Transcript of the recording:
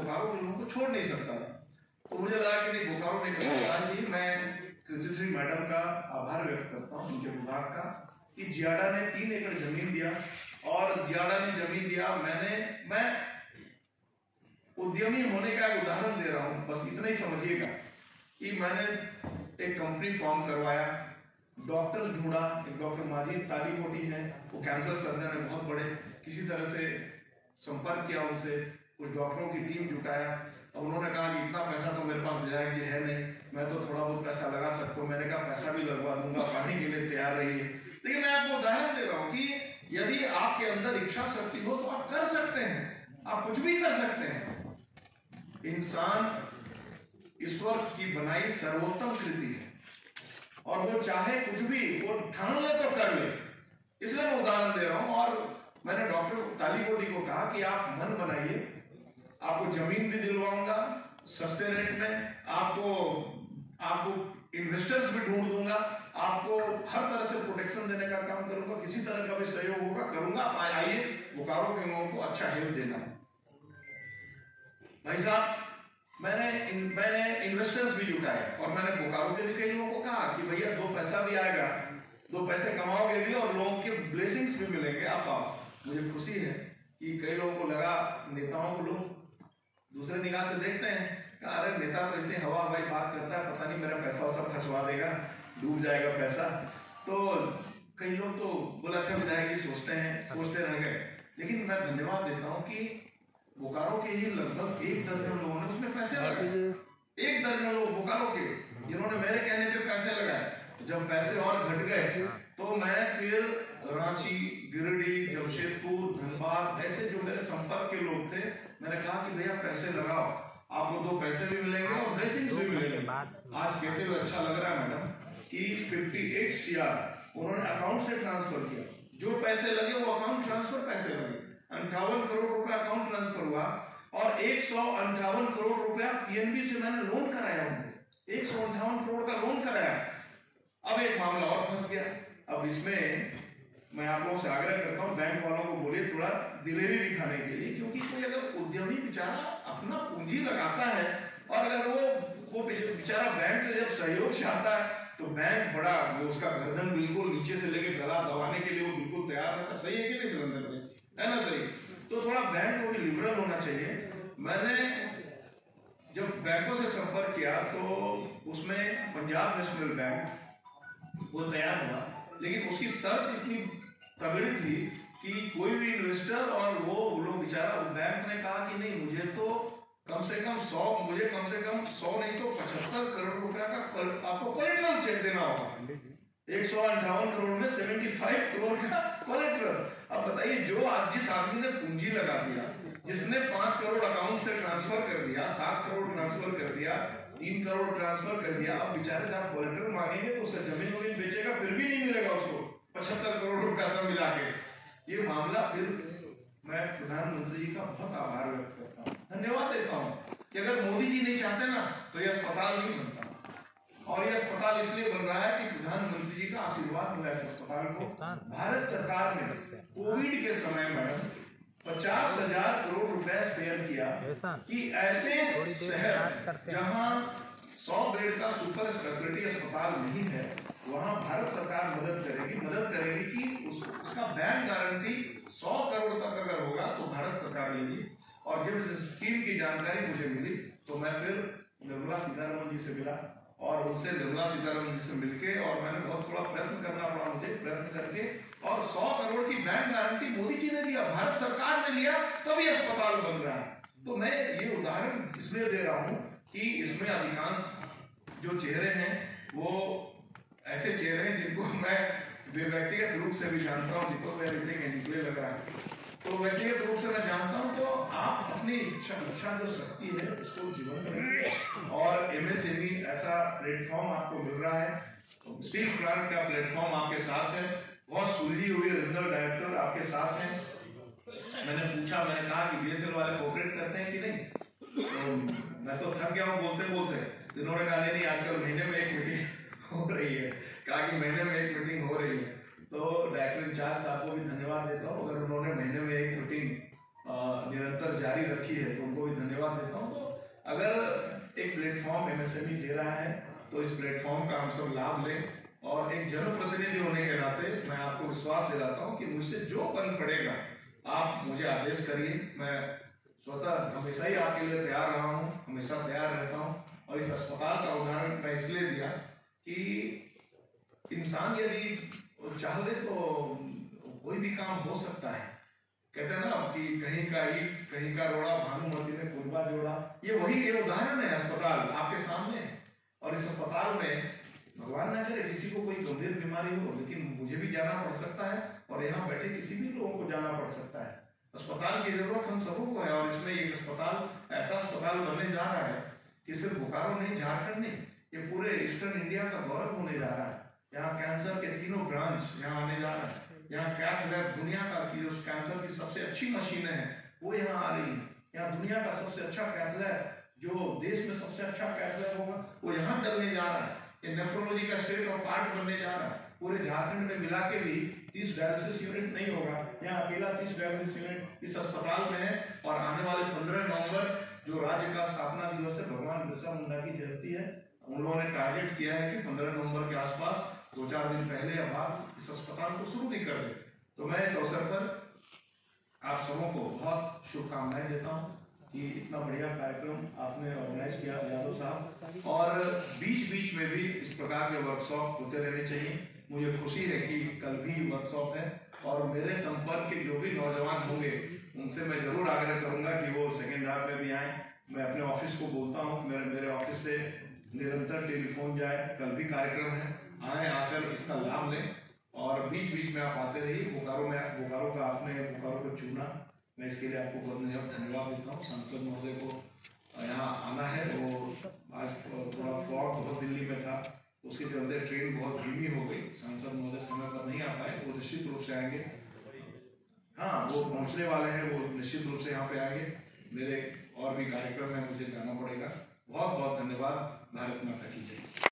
बोकारो के लोगों को छोड़ नहीं सकता था। तो मुझे लगा कि नहीं, बोकारो नहीं कर सकता जी। मैं कृषि मैडम का आभार व्यक्त करता हूँ, उनके विभाग का, कि जियाडा ने 3 एकड़ जमीन दिया, और जियाडा ने जमीन दिया। मैं उद्यमी होने का एक उदाहरण दे रहा हूँ, बस इतना ही समझिएगा कि मैंने एक कंपनी फॉर्म करवाया, डॉक्टर्स ढूंढा। एक डॉक्टर माजिद तालीकोटी है, वो कैंसर सर्जन है बहुत बड़े, किसी तरह से संपर्क किया उनसे, कुछ डॉक्टरों की टीम जुटाया। और उन्होंने कहा कि इतना पैसा तो मेरे पास विधायक जी है नहीं, मैं तो थोड़ा बहुत पैसा लगा सकता हूँ। मैंने कहा पैसा भी लगवा दूंगा, पानी के लिए तैयार रहिए। लेकिन मैं आपको उदाहरण दे रहा हूँ कि यदि आपके अंदर इच्छा शक्ति हो तो आप कर सकते हैं, आप कुछ भी कर सकते हैं। इंसान ईश्वर की बनाई सर्वोत्तम कृति है, और वो चाहे कुछ भी वो ठान ले तो कर ले। इसलिए मैं उदाहरण दे रहा हूं। और मैंने डॉक्टर तालीकोटी को कहा कि आप मन बनाइए, आपको जमीन भी दिलवाऊंगा सस्ते रेट में, आपको इन्वेस्टर्स भी ढूंढ दूंगा, आपको हर तरह से प्रोटेक्शन देने का काम करूंगा, किसी तरह का भी सहयोग होगा करूंगा। आइए बोकारो के लोगों को अच्छा हेल्थ देना। भाई साहब, मैंने इन्वेस्टर्स भी जुटाए, और मैंने बोकारो के भी कई लोगों को कहा कि भैया 2 पैसा भी आएगा, 2 पैसे कमाओगे भी, और लोगों के ब्लेसिंग्स भी मिलेंगे। आप आओ। मुझे खुशी है कि कई लोगों को लगा, नेताओं को लोग दूसरे निगाह से देखते हैं, कहा अरे नेता तो ऐसे हवा हवाई बात करता है, पता नहीं मेरा पैसा वैसा फंसवा देगा, डूब जाएगा पैसा। तो कई लोग तो बोला अच्छा विधायक जी सोचते रह गए। लेकिन मैं धन्यवाद देता हूँ कि बोकारो के ही लगभग 1 दर्जन लोगों ने उसमें पैसे लगाए। 1 दर्जन लोग बोकारो के, जिन्होंने मेरे कहने पे पैसे लगाए। जब पैसे और घट गए तो मैं फिर रांची, गिरिडीह, जमशेदपुर, धनबाद, ऐसे जो मेरे संपर्क के लोग थे, मैंने कहा कि भैया पैसे लगाओ, आपको 2 पैसे भी मिलेंगे और ब्लेसिंग्स भी मिलेंगे। आज कहते हुए अच्छा लग रहा है मैडम कि 58 CR उन्होंने अकाउंट से ट्रांसफर किया। जो पैसे लगे वो अकाउंट ट्रांसफर पैसे लगे। 58 करोड़ रुपया अकाउंट ट्रांसफर हुआ, और 158 करोड़ रुपया पीएनबी से मैंने लोन कराया उनको, 158 करोड़ का लोन कराया। अब एक मामला और फंस गया। अब इसमें मैं आप लोगों से आग्रह करता हूं, बैंक वालों को बोलिए थोड़ा दिलेरी दिखाने के लिए, क्योंकि कोई अगर उद्यमी बेचारा अपना पूंजी लगाता है, और अगर वो बेचारा बैंक से जब सहयोग चाहता है, तो बैंक बड़ा वो उसका गर्दन बिल्कुल नीचे से लेके गला दबाने के लिए वो बिल्कुल तैयार रहता। सही है कि नहीं सिकंदर भाई, है ना सही? तो थोड़ा बैंक को भी लिबरल होना चाहिए। मैंने जब बैंकों से संपर्क किया तो उसमें पंजाब नेशनल बैंक वो तैयार हुआ, लेकिन उसकी शर्त इतनी तगड़ी थी कि कोई भी इन्वेस्टर और वो लोग बेचारा, बैंक ने कहा कि नहीं, मुझे कम से कम 100 नहीं तो 75 करोड़ रुपया का आपको कोलेट्रल चेक देना होगा। 158 करोड़ में 75 करोड़ का कोलेट्रल। अब बताइए, जिस आदमी ने पूंजी लगा दिया, जिसने 5 करोड़ अकाउंट से ट्रांसफर कर दिया, 7 करोड़ ट्रांसफर कर दिया, 3 करोड़ ट्रांसफर कर दिया, अब बेचारे से आप कोलेट्रल मांगेंगे तो उसका जमीन बेचेगा, फिर भी नहीं मिलेगा उसको 75 करोड़ रुपया सब मिला के। ये मामला, फिर मैं प्रधानमंत्री जी का बहुत आभार व्यक्त करता हूँ, धन्यवाद देता हूँ कि अगर मोदी जी नहीं चाहते ना तो ये अस्पताल नहीं बनता। और ये अस्पताल इसलिए बन रहा है कि प्रधानमंत्री जी का आशीर्वाद मिला इस अस्पताल को। भारत सरकार ने कोविड के समय में 50,000 करोड़ रुपए स्पेयर किया कि ऐसे शहर जहां 100 बेड का सुपर स्पेशलिटी अस्पताल नहीं है, वहां भारत सरकार मदद करेगी कि उसका बैंक गारंटी 100 करोड़ तक अगर होगा तो भारत सरकार लेगी। और जब इस स्कीम की जानकारी मुझे मिली तो मैं फिर निर्मला सीतारमण जी से मिला, और उनसे निर्मला सीतारमण जी से मिलके, और मैंने बहुत थोड़ा प्रयत्न करना पड़ा मुझे, प्रयत्न करके, और 100 करोड़ की बैंक गारंटी मोदी जी ने दिया, भारत सरकार ने लिया, तभी अस्पताल बन रहा है। तो मैं ये उदाहरण इसलिए दे रहा हूं कि इसमें अधिकांश जो चेहरे हैं वो ऐसे चेहरे हैं जिनको मैं व्यक्तिगत रूप से भी जानता हूँ। दीपक भाई निकले लग रहा है, तो व्यक्तिगत रूप से मैं जानता हूँ। तो आप अपनी इच्छा जो शक्ति है उसको जीवन में, और MSME ऐसा प्लेटफॉर्म आपको मिल रहा है, तो स्टील प्लांट का प्लेटफॉर्म आपके साथ है, बहुत सुलझी हुई रीजनल डायरेक्टर आपके साथ हैं। मैंने पूछा, मैंने कहा कि BSL वाले कोऑपरेट करते हैं कि नहीं, तो मैं तो थक गया हूँ बोलते बोलते। तो इन्होंने कहा नहीं, आजकल महीने में 1 मीटिंग हो रही है। कहा कि महीने में 1 मीटिंग हो रही है। तो डायरेक्टर इंचार्ज साहब को भी धन्यवाद देता हूँ, अगर उन्होंने महीने में 1 मीटिंग निरंतर जारी रखी है, तो उनको भी धन्यवाद देता हूँ। तो अगर एक प्लेटफॉर्म एमएसएमई दे रहा है तो इस प्लेटफॉर्म का हम सब लाभ लें, और एक जनप्रतिनिधि होने के नाते मैं आपको विश्वास दिलाता हूँ कि मुझसे जो बन पड़ेगा आप मुझे आदेश करिए। मैं स्वतः हमेशा ही आपके लिए तैयार रहा हूँ, हमेशा तैयार रहता हूँ। और इस अस्पताल का उदाहरण मैं इसलिए दिया कि इंसान यदि चाह ले तो कोई भी काम हो सकता है। कहते हैं ना कि कहीं का ईट कहीं का रोड़ा, भानुमति ने कुर्बा जोड़ा। ये वही ये उदाहरण है, अस्पताल आपके सामने है। और इस अस्पताल में भगवान न करे किसी को कोई गंभीर बीमारी हो, लेकिन मुझे भी जाना पड़ सकता है और यहाँ बैठे किसी भी लोगों को जाना पड़ सकता है। अस्पताल की जरूरत हम सबों को है, और इसमें एक अस्पताल ऐसा अस्पताल बनने जा रहा है कि सिर्फ बोकारो नहीं, झारखंड नहीं, ये पूरे ईस्टर्न इंडिया का गौरव होने जा रहा है। यहाँ कैंसर के 3 ब्रांच यहाँ आने जा रहा है। यहाँ कैथ लैब, दुनिया का की उस कैंसर की सबसे अच्छी मशीनें हैं वो यहाँ आ रही है। यहाँ दुनिया का सबसे अच्छा कैथ लैब, जो देश में सबसे अच्छा कैथ लैब होगा, वो यहाँ डलने जा रहा है। ये नेफ्रोलॉजी का स्टेट ऑफ आर्ट बनने जा रहा है। पूरे झारखंड में मिला के भी 30 डायलिसिस यूनिट नहीं होगा, यहाँ अकेला 30 डायलिसिस यूनिट इस अस्पताल में है। और आने वाले 15 नवंबर जो राज्य का स्थापना दिवस है, भगवान बिरसा मुंडा की जयंती है, उन लोगों ने टारगेट किया है कि 15 नवंबर के आसपास 2-4 दिन पहले या बाद इस अस्पताल को शुरू भी कर दे। तो मैं इस अवसर पर आप सबों को बहुत शुभकामनाएं देता हूँ कि इतना बढ़िया कार्यक्रम आपने ऑर्गेनाइज किया यादव साहब, और बीच बीच में भी इस प्रकार के वर्कशॉप होते रहने चाहिए। मुझे खुशी है कि कल भी वर्कशॉप है, और मेरे संपर्क के जो भी नौजवान होंगे उनसे मैं जरूर आग्रह करूंगा कि वो सेकेंड हाफ में भी आए। मैं अपने ऑफिस को बोलता हूँ, मेरे ऑफिस से निरंतर टेलीफोन जाए, कल भी कार्यक्रम है, आए, आकर इसका लाभ लें। और बीच बीच में आप आते रहिए। बोकारो का आपने बोकारो को चुना, मैं इसके लिए आपको बहुत धन्यवाद देता हूँ। सांसद महोदय को यहाँ आना है, वो आज थोड़ा फॉग बहुत दिल्ली में था, उसके चलते ट्रेन बहुत धीमी हो गई, सांसद महोदय समय पर नहीं आ पाए। वो निश्चित रूप से आएंगे, हाँ वो पहुँचने वाले हैं, वो निश्चित रूप से यहाँ पे आएंगे। मेरे और भी कार्यक्रम है, मुझे जाना पड़ेगा। बहुत बहुत धन्यवाद। भारत माता की जय।